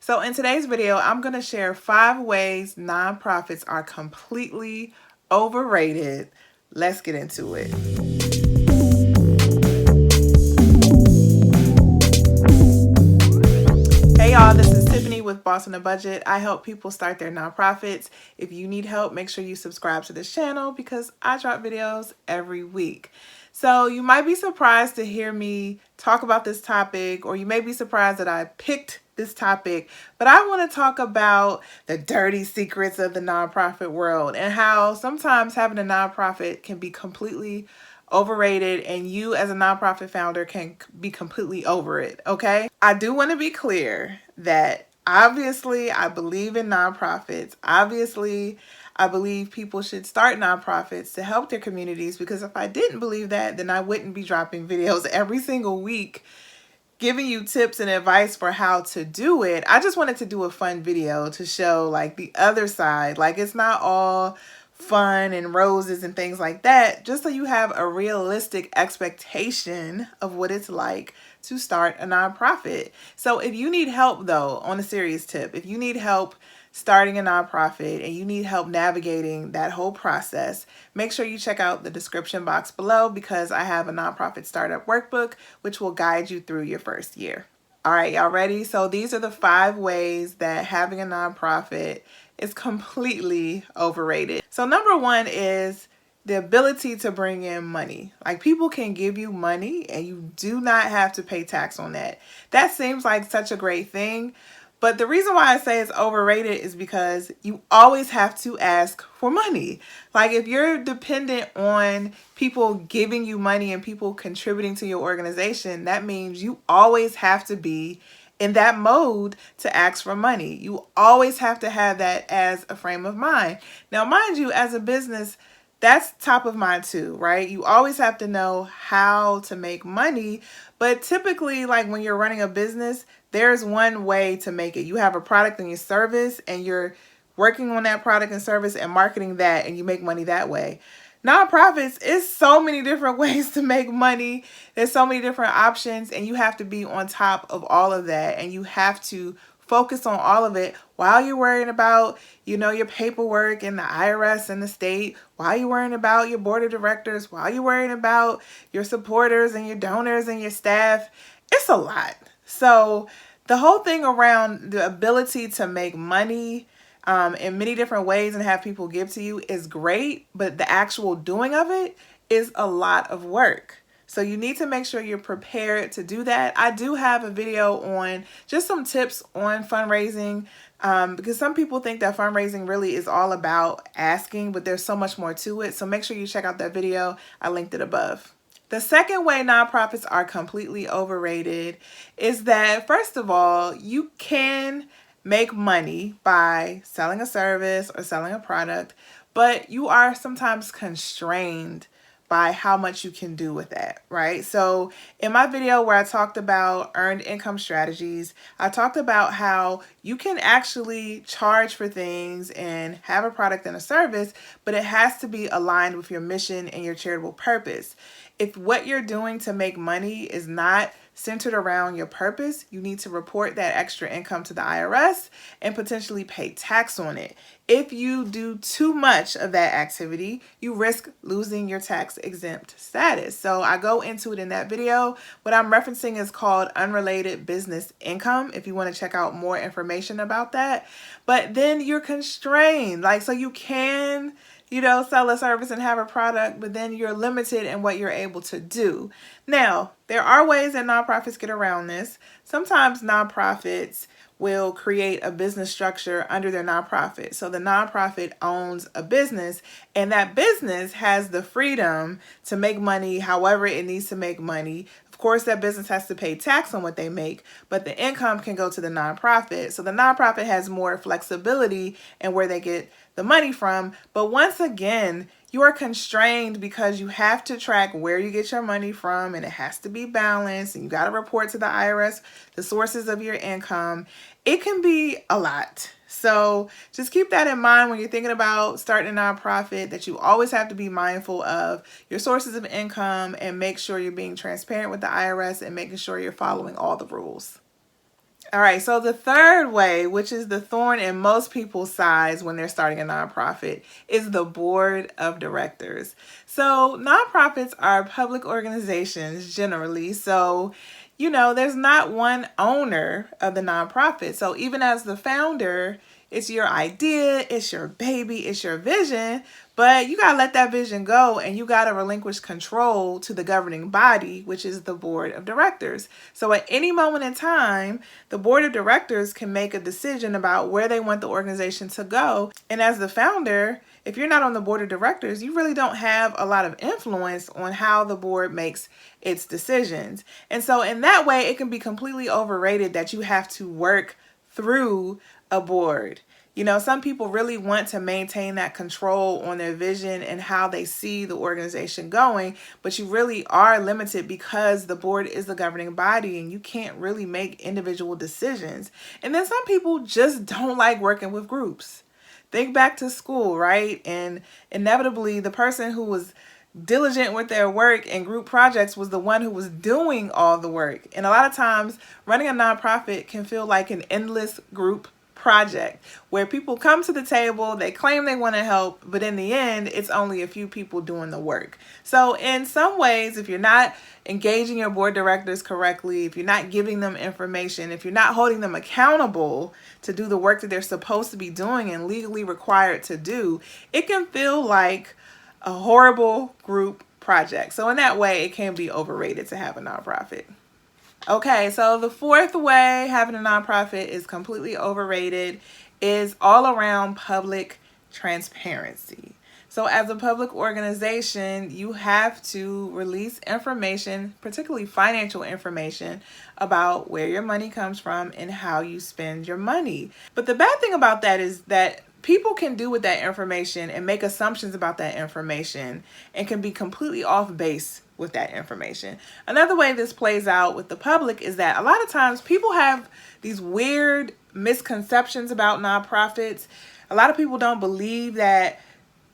So in today's video, I'm going to share 5 ways nonprofits are completely overrated. Let's get into it. Hey y'all, this is Tiffany with Boss on a Budget. I help people start their nonprofits. If you need help, make sure you subscribe to this channel because I drop videos every week. So you might be surprised to hear me talk about this topic, or you may be surprised that I picked this topic, but I want to talk about the dirty secrets of the nonprofit world and how sometimes having a nonprofit can be completely overrated and you as a nonprofit founder can be completely over it, okay? I do want to be clear that obviously I believe in nonprofits. Obviously, I believe people should start nonprofits to help their communities, because if I didn't believe that, then I wouldn't be dropping videos every single week giving you tips and advice for how to do it. I just wanted to do a fun video to show like the other side. Like, it's not all fun and roses and things like that, just so you have a realistic expectation of what it's like to start a nonprofit. So if you need help though, on a serious tip, if you need help starting a nonprofit and you need help navigating that whole process, make sure you check out the description box below, because I have a nonprofit startup workbook which will guide you through your first year. All right, y'all ready? So these are the 5 ways that having a nonprofit is completely overrated. So number 1 is the ability to bring in money. Like, people can give you money and you do not have to pay tax on that. That seems like such a great thing. But the reason why I say it's overrated is because you always have to ask for money. Like, if you're dependent on people giving you money and people contributing to your organization, that means you always have to be in that mode to ask for money. You always have to have that as a frame of mind. Now, mind you, as a business, that's top of mind too, right? You always have to know how to make money. But typically, like when you're running a business, there's one way to make it. You have a product and your service, and you're working on that product and service and marketing that, and you make money that way. Nonprofits is so many different ways to make money. There's so many different options, and you have to be on top of all of that, and you have to focus on all of it while you're worrying about, your paperwork and the IRS and the state, while you're worrying about your board of directors, while you're worrying about your supporters and your donors and your staff. It's a lot. So the whole thing around the ability to make money in many different ways and have people give to you is great, but the actual doing of it is a lot of work. So you need to make sure you're prepared to do that. I do have a video on just some tips on fundraising, because some people think that fundraising really is all about asking, but there's so much more to it. So make sure you check out that video. I linked it above. The second way nonprofits are completely overrated is that, first of all, you can make money by selling a service or selling a product, but you are sometimes constrained by how much you can do with that, right? So in my video where I talked about earned income strategies, I talked about how you can actually charge for things and have a product and a service, but it has to be aligned with your mission and your charitable purpose. If what you're doing to make money is not centered around your purpose, you need to report that extra income to the IRS and potentially pay tax on it. If you do too much of that activity, you risk losing your tax exempt status. So I go into it in that video. What I'm referencing is called unrelated business income, if you want to check out more information about that. But then you're constrained, so you can sell a service and have a product, but then you're limited in what you're able to do. Now, there are ways that nonprofits get around this. Sometimes nonprofits will create a business structure under their nonprofit. So the nonprofit owns a business, and that business has the freedom to make money however it needs to make money. Of course, that business has to pay tax on what they make, but the income can go to the nonprofit. So the nonprofit has more flexibility in where they get the money from. But once again, you are constrained because you have to track where you get your money from, and it has to be balanced, and you got to report to the IRS the sources of your income. It can be a lot. So just keep that in mind when you're thinking about starting a nonprofit, that you always have to be mindful of your sources of income and make sure you're being transparent with the IRS and making sure you're following all the rules. All right, so the third way, which is the thorn in most people's sides when they're starting a nonprofit, is the board of directors. So nonprofits are public organizations generally. So, there's not one owner of the nonprofit. So even as the founder, it's your idea, it's your baby, it's your vision, but you got to let that vision go and you got to relinquish control to the governing body, which is the board of directors. So at any moment in time, the board of directors can make a decision about where they want the organization to go. And as the founder, if you're not on the board of directors, you really don't have a lot of influence on how the board makes its decisions. And so in that way, it can be completely overrated that you have to work through a board. Some people really want to maintain that control on their vision and how they see the organization going, but you really are limited because the board is the governing body and you can't really make individual decisions. And then some people just don't like working with groups. Think back to school, right? And inevitably, the person who was diligent with their work and group projects was the one who was doing all the work. And a lot of times, running a nonprofit can feel like an endless group project where people come to the table, they claim they want to help, but in the end, it's only a few people doing the work. So in some ways, if you're not engaging your board directors correctly, if you're not giving them information, if you're not holding them accountable to do the work that they're supposed to be doing and legally required to do, it can feel like a horrible group project. So in that way, it can be overrated to have a nonprofit. Okay, so the fourth way having a nonprofit is completely overrated is all around public transparency. So as a public organization, you have to release information, particularly financial information, about where your money comes from and how you spend your money. But the bad thing about that is that people can do with that information and make assumptions about that information and can be completely off base with that information. Another way this plays out with the public is that a lot of times people have these weird misconceptions about nonprofits. A lot of people don't believe that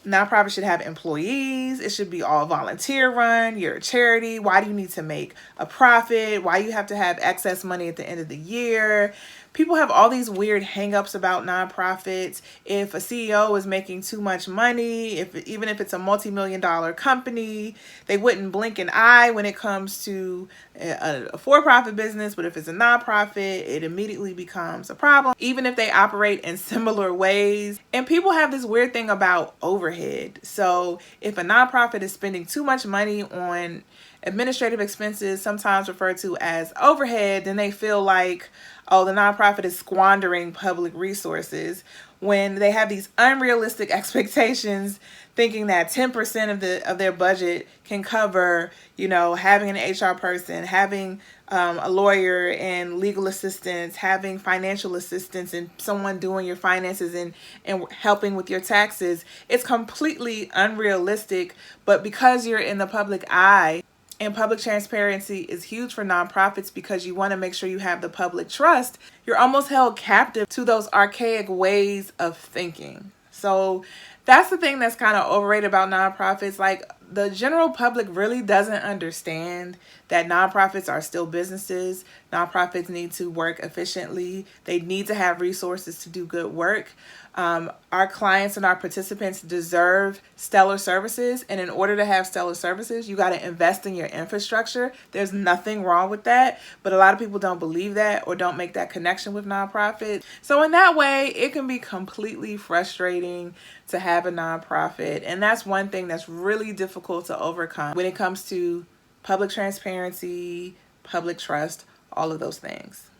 nonprofits should have employees. It should be all volunteer run. You're a charity. Why do you need to make a profit? Why do you have to have excess money at the end of the year? People have all these weird hangups about nonprofits. If a CEO is making too much money, even if it's a multi-million-dollar company, they wouldn't blink an eye when it comes to a for-profit business. But if it's a nonprofit, it immediately becomes a problem, even if they operate in similar ways. And people have this weird thing about overhead. So if a nonprofit is spending too much money on administrative expenses, sometimes referred to as overhead, then they feel like, oh, the nonprofit is squandering public resources, when they have these unrealistic expectations, thinking that 10% of their budget can cover, having an HR person, having a lawyer and legal assistance, having financial assistance and someone doing your finances and helping with your taxes. It's completely unrealistic, but because you're in the public eye, and public transparency is huge for nonprofits because you want to make sure you have the public trust, you're almost held captive to those archaic ways of thinking. So that's the thing that's kind of overrated about nonprofits. Like, the general public really doesn't understand that nonprofits are still businesses. Nonprofits need to work efficiently. They need to have resources to do good work. Our clients and our participants deserve stellar services. And in order to have stellar services, you got to invest in your infrastructure. There's nothing wrong with that. But a lot of people don't believe that or don't make that connection with nonprofits. So in that way, it can be completely frustrating to have a nonprofit. And that's one thing that's really difficult to overcome when it comes to public transparency, public trust, all of those things.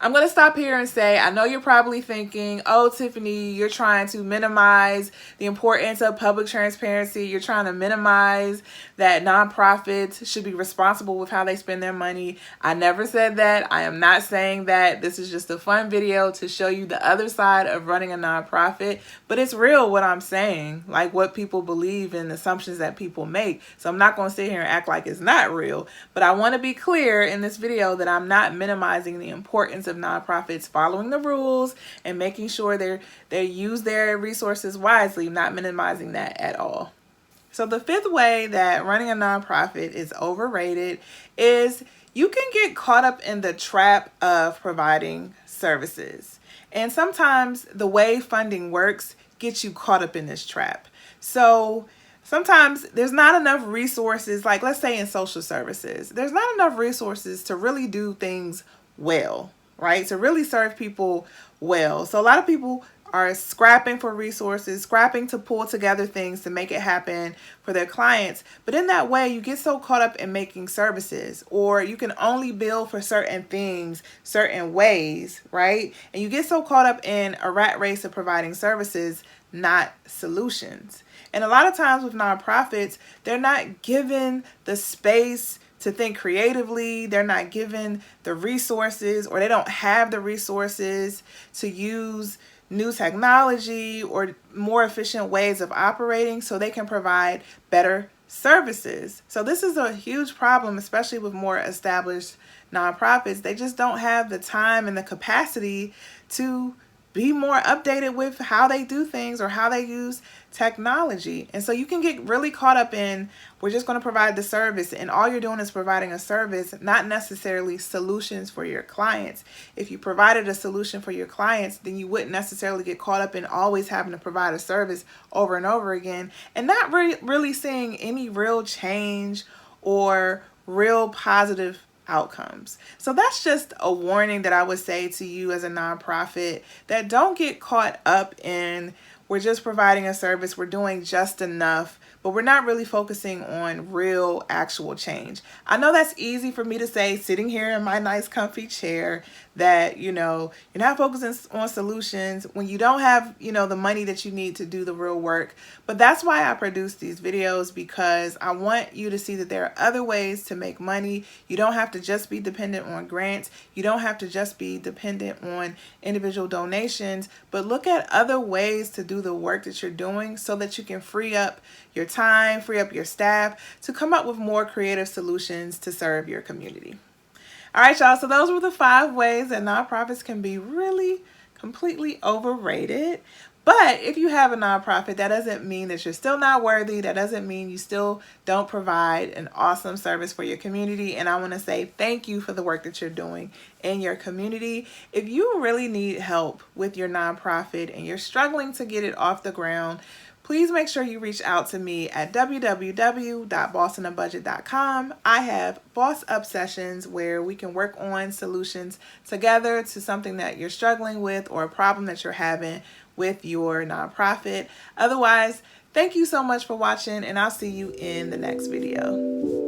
I'm going to stop here and say, I know you're probably thinking, oh, Tiffany, you're trying to minimize the importance of public transparency. You're trying to minimize that nonprofits should be responsible with how they spend their money. I never said that. I am not saying that. This is just a fun video to show you the other side of running a nonprofit, but it's real what I'm saying, like what people believe and assumptions that people make. So I'm not going to sit here and act like it's not real, but I want to be clear in this video that I'm not minimizing the importance of nonprofits following the rules and making sure they use their resources wisely, not minimizing that at all. So the fifth way that running a nonprofit is overrated is You can get caught up in the trap of providing services. And sometimes the way funding works gets you caught up in this trap. So sometimes there's not enough resources, like let's say in social services, there's not enough resources to really do things well, right? To really serve people well. So a lot of people are scrapping for resources, scrapping to pull together things to make it happen for their clients. But in that way, you get so caught up in making services, or you can only bill for certain things, certain ways, right? And you get so caught up in a rat race of providing services, not solutions. And a lot of times with nonprofits, they're not given the space to think creatively. They're not given the resources, or they don't have the resources to use new technology or more efficient ways of operating so they can provide better services. So this is a huge problem, especially with more established nonprofits. They just don't have the time and the capacity to be more updated with how they do things or how they use technology. And so you can get really caught up in, we're just going to provide the service, and all you're doing is providing a service, not necessarily solutions for your clients. If you provided a solution for your clients, then you wouldn't necessarily get caught up in always having to provide a service over and over again, and not really seeing any real change or real positive outcomes. So that's just a warning that I would say to you as a nonprofit, that don't get caught up in, we're just providing a service, we're doing just enough, but we're not really focusing on real actual change. I know that's easy for me to say sitting here in my nice comfy chair, that you're not focusing on solutions when you don't have the money that you need to do the real work. But that's why I produce these videos, because I want you to see that there are other ways to make money. You don't have to just be dependent on grants. You don't have to just be dependent on individual donations, but look at other ways to do the work that you're doing so that you can free up your time, free up your staff to come up with more creative solutions to serve your community. All right, y'all, so those were the 5 ways that nonprofits can be really completely overrated. But if you have a nonprofit, that doesn't mean that you're still not worthy. That doesn't mean you still don't provide an awesome service for your community. And I want to say thank you for the work that you're doing in your community. If you really need help with your nonprofit and you're struggling to get it off the ground, please make sure you reach out to me at www.bossonabudget.com. I have Boss Up sessions where we can work on solutions together to something that you're struggling with or a problem that you're having with your nonprofit. Otherwise, thank you so much for watching, and I'll see you in the next video.